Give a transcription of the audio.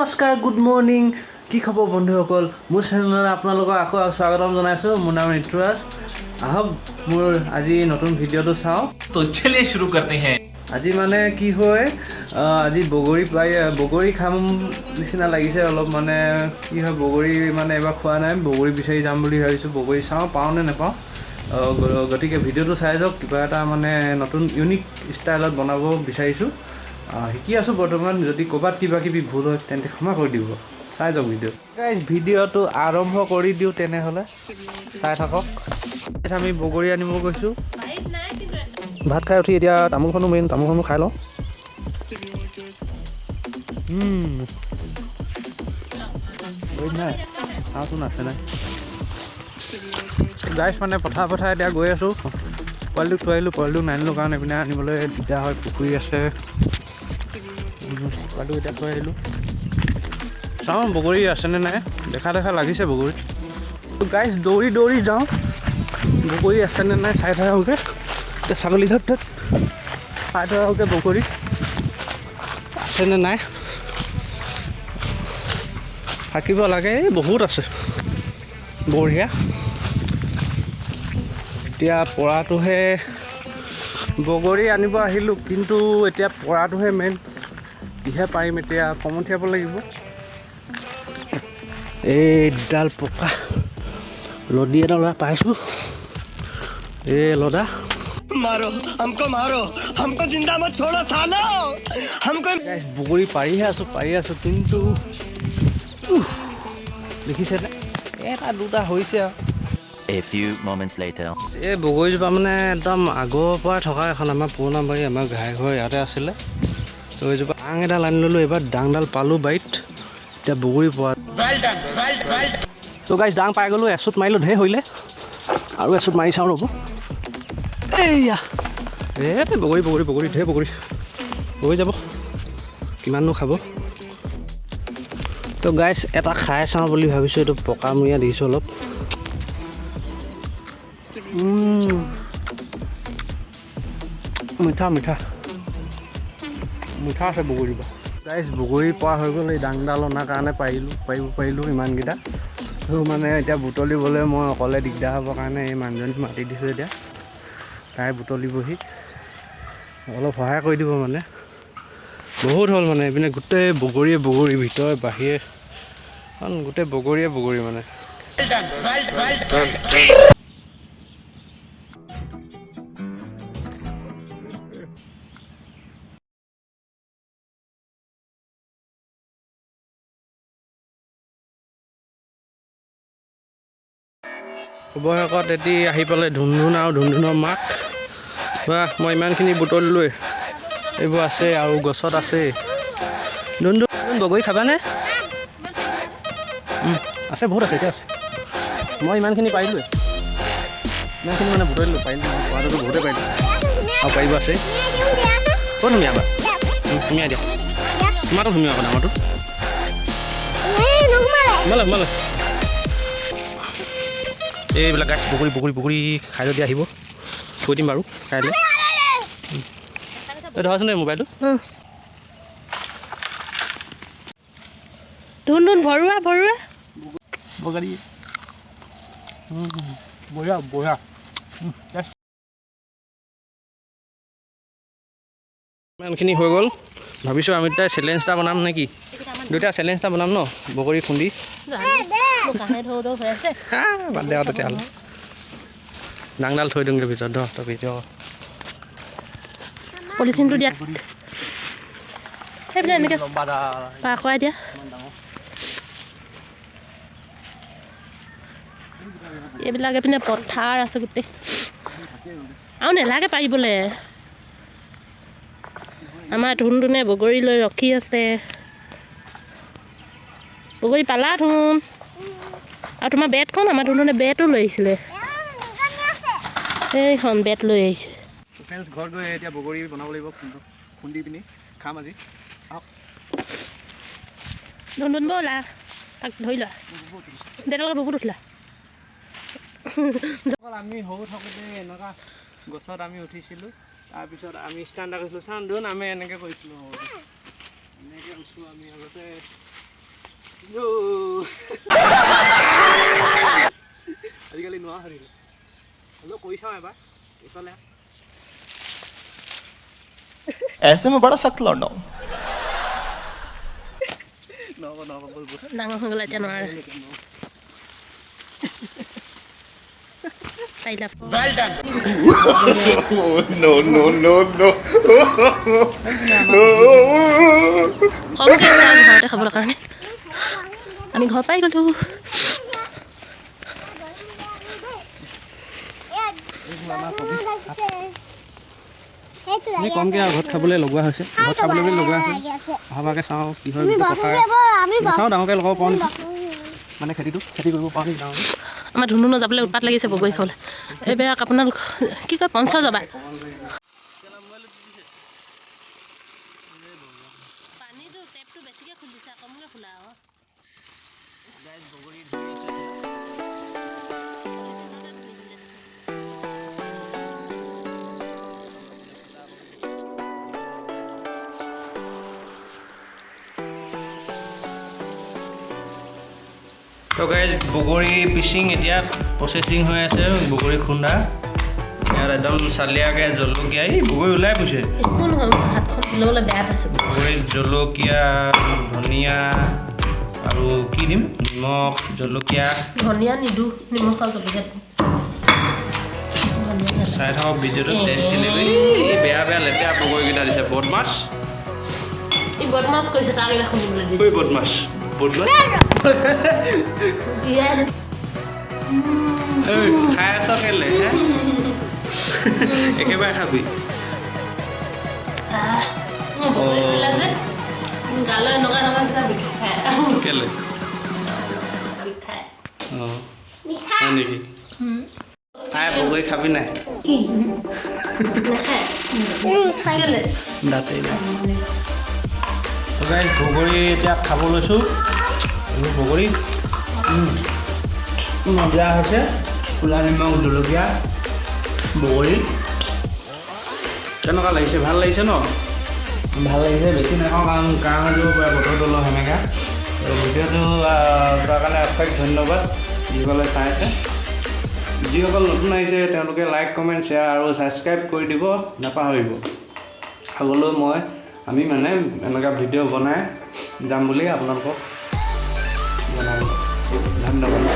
নমস্কাৰ good morning কি খবৰ বন্ধুসকল মোৰ চেনেলত আপোনালোকক আকৌ স্বাগতম জনাইছোঁ মোৰ নাম ঋতুৰাজ আহক মোৰ আজি নতুন ভিডিঅ'টো চাওঁ তো চলিয়ে শুৰু करते हैं আজি মানে কি হয় আজি বগৰী খাম নিচিনা লাগিছে অলপ মানে কি হয় বগৰী মানে এবাৰ খোৱা নাই বগৰী বিচাৰি যাম বুলি ভাবিছোঁ বগৰী চাওঁ পাওঁ নে নাপাওঁ গতিকে ভিডিঅ'টো চাই যাওক কিবা এটা মানে নতুন ইউনিক ষ্টাইলত বনাব বিচাৰিছোঁ শিকি আছোঁ বৰ্তমান যদি ক'ৰবাত কিবা কিবি ভুল হয় তেন্তে ক্ষমা কৰি দিব চাই যাওক ভিডিঅ'টো আৰম্ভ কৰি দিওঁ তেনেহ'লে চাই থাকক আমি বগৰী আনিব গৈছোঁ ভাত খাই উঠি এতিয়া তামোলখনো মেইন তামোলখনো খাই লওঁ নাই চাওঁচোন আছে নাই গাইছ মানে পথাৰ এতিয়া গৈ আছোঁ পোৱালিটোক থৈ আহিলোঁ পোৱালিটোক নানিলোঁ কাৰণ এইপিনে আনিবলৈ দিগদাৰ হয় পুখুৰী আছে পোৱালিটোক এতিয়া থৈ আহিলোঁ চাওঁ বগৰী আছেনে নাই দেখা লাগিছে বগৰী গাইছ দৌৰি যাওঁ বগৰী আছেনে নাই চাই থাকোঁগৈ এতিয়া ছাগলী ঘাট চাই থাকোঁগৈ বগৰী আছেনে নাই থাকিব লাগে বহুত আছে বঢ়িয়া এতিয়া পৰাটোহে বগৰী আনিব আহিলোঁ কিন্তু এতিয়া পৰাটোহে মেইন কিহে পাৰিম এতিয়া কমঠিয়াব লাগিব এইডাল পকা লদি এটা লৈ পাইছোঁ লদা मारो हमको जिंदा मत छोड़ो सालो हमको বগৰী পাৰিহে আছোঁ কিন্তু দেখিছেনে এটা দুটা হৈছে আৰু A few moments later. এই বগৰীজোপা মানে একদম আগৰ পৰা থকা এখন আমাৰ পুৰণা বাৰী আমাৰ ঘৰ ইয়াতে আছিলে তো এইজোপা ডাং এডাল আনি ল'লোঁ এইবাৰ ডাংডাল পালোঁ বাৰীত এতিয়া বগৰী পোৱা তো গাইছ ডাং পাই গ'লোঁ এচুট মাৰিলোঁ ঢেৰ হৈলে আৰু এচুট মাৰি চাওঁ ৰ'ব এইয়া বগৰী ঢেৰ বগৰী হৈ যাব কিমাননো খাব তো গাইছ এটা খাই চাওঁ বুলি ভাবিছোঁ এইটো পকামূৰীয়া দিছোঁ অলপ মিঠা আছে বগৰীজোপা গাইছ বগৰী পোৱা হৈ গ'ল এই ডাংডাল অনাৰ কাৰণে পাৰিলোঁ ইমানকেইটা তো মানে এতিয়া বুটলিবলৈ মই অকলে দিগদাৰ হ'বৰ কাৰণে এই মানুহজনীক মাতি দিছোঁ এতিয়া তাই বুটলিবহি অলপ সহায় কৰি দিব মানে বহুত হ'ল মানে এইপিনে গোটেই বগৰী ভিতৰে বাহিৰে গোটেই বগৰী মানে অৱশেষত এটি আহি পালে ধুনধুন আৰু ধুনধুনৰ মাক বা মই ইমানখিনি বুটলিলোঁ এইবোৰ আছে আৰু গছত আছে ধুনধুন বগৰী খাবানে আছে বহুত আছে এতিয়া আছে মই ইমানখিনি পাৰিলোঁ ইমানখিনি মানে বুটলিলোঁ পৰাটোতো বহুতে পাৰিলোঁ আৰু পাৰিব আছে ক'ত ধুনীয়া বা ধুনীয়া দিয়া তোমাৰতো ধুনীয়া আকৌ আমাৰতো সোমালে এইবিলাক গাছ বগৰী খাই যদি আহিব থৈ দিম বাৰু কাইলৈ ধৰাচোন দেই মোবাইলটো ধুন ভৰুৱা বগৰী বঢ়িয়া ইমানখিনি হৈ গ'ল ভাবিছোঁ আমি দুটাই চেলেঞ্জ এটা বনাম নেকি দুটা চেলেঞ্জ এটা বনাম ন বগৰী খুন্দি বাদ দে আৰু তেতিয়াহ'লে ডাংডাল থৈ দিওঁগৈ ভিতৰত তই ভিতৰত পলিথিনটো দিয়া সেইবিলাক এনেকৈ পাৰ খুৱাই দিয়া এইবিলাক এইপিনে পথাৰ আছে গোটেই আৰু নেলাগে পাৰিবলৈ আমাৰ ধুনধুনে বগৰী লৈ ৰখি আছে বগৰী পালা ধুন আৰু তোমাৰ বেটখন আমাৰ ধুনধুনে বেটো লৈ আহিছিলে এইখন বেট লৈ আহিছে ঘৰত গৈ এতিয়া বগৰী বনাব লাগিব খুন্দি পিনি খাম আজি ধুন ব'লা তাক ধৰি লোৱা দেউতাৰ লগত বহুত উঠিলা আমি সৰু থাকোঁতে এনেকুৱা গছত আমি উঠিছিলোঁ তাৰপিছত আমি ষ্টাণ্ড কৰিছিলোঁ চাওঁ ধুন আমি এনেকৈ কৰিছিলোঁ এনেকৈ উঠোঁ আমি আগতে আজিকালি নোৱা হৰিলে হ'লেও কৰি চাওঁ এবাৰ ওচৰলে ऐसे में बड़ा सख्त लौंडा हूं ডাঙৰ হৈ গ'লে এতিয়া নোৱাৰে পাৰিলা नो नो नो नो কমকৈ ঘৰতে খাবৰ কাৰণে আমি ঘৰ পাই গ'লোঁ কমকৈ আৰু ঘৰত খাবলৈ লগোৱা হৈছে ঘৰত খাবলৈ বুলি লগোৱা হৈছে অহাবাৰকৈ চাওঁ কি হয় চাওঁ ডাঙৰকৈ লগাব পাৰোঁ নেকি মানে খেতি কৰিব পাৰোঁ নেকি ডাঙৰকৈ আমাৰ ধুনু যাবলৈ উৎপাত লাগিছে বগৰী খাবলৈ এইবিলাক আপোনালোক কি কয় পঞ্চ যাবা পানীটো টেপটো বেছিকৈ খুলিছে কমকৈ খোলা তো গাইজ বগৰী পিচিং এতিয়া প্ৰচেচিং হৈ আছে বগৰী খুন্দা ইয়াত একদম চালিয়াকৈ জলকীয়া এই বগৰী ওলাই গৈছে একো নহয় হাতখন ল'বলৈ বেয়া পাইছোঁ বগৰীত জলকীয়া ধনিয়া আৰু কি দিম নিমখ জলকীয়া ধনিয়া নিদোঁ নিমখ আৰু জলকীয়া চাই থাকক ভিডিঅ'টো টেষ্টি লাগিব এই বেয়া বেয়া লেতেৰা বগৰীকেইটা দিছে বদমাছ এই বদমাছ কৰিছে তাৰ এইবিলাক শুনিবলৈ দিছে বদমাছ খাই আছ কেলে একেবাৰে খাবি গালৈ এনেকুৱা এনেকুৱা বিষায় কেলে বিষায় অঁ হয় নেকি খাই বগৰী খাবি নাই নাখায় কেলে দাঁতেই বগৰী এতিয়া খাব লৈছোঁ বগৰী মজা হৈছে ক'লা নিমখ জলকীয়া বগৰী কেনেকুৱা লাগিছে ভাল লাগিছে ন ভাল লাগিছে বেছি নাখাওঁ কাৰণ কাহ হৈ যাব পাৰে বতৰটো অলপ সেমেকা ভিডিঅ'টো তাৰ কাৰণে অশেষ ধন্যবাদ যিসকলে চাইছে যিসকল নতুন আহিছে তেওঁলোকে লাইক কমেণ্ট শ্বেয়াৰ আৰু ছাবস্ক্ৰাইব কৰি দিব নাপাহৰিব আগলৈ আমি মানে এনেকুৱা ভিডিঅ' বনাই যাম বুলি আপোনালোকক জনাব ধন্যবাদ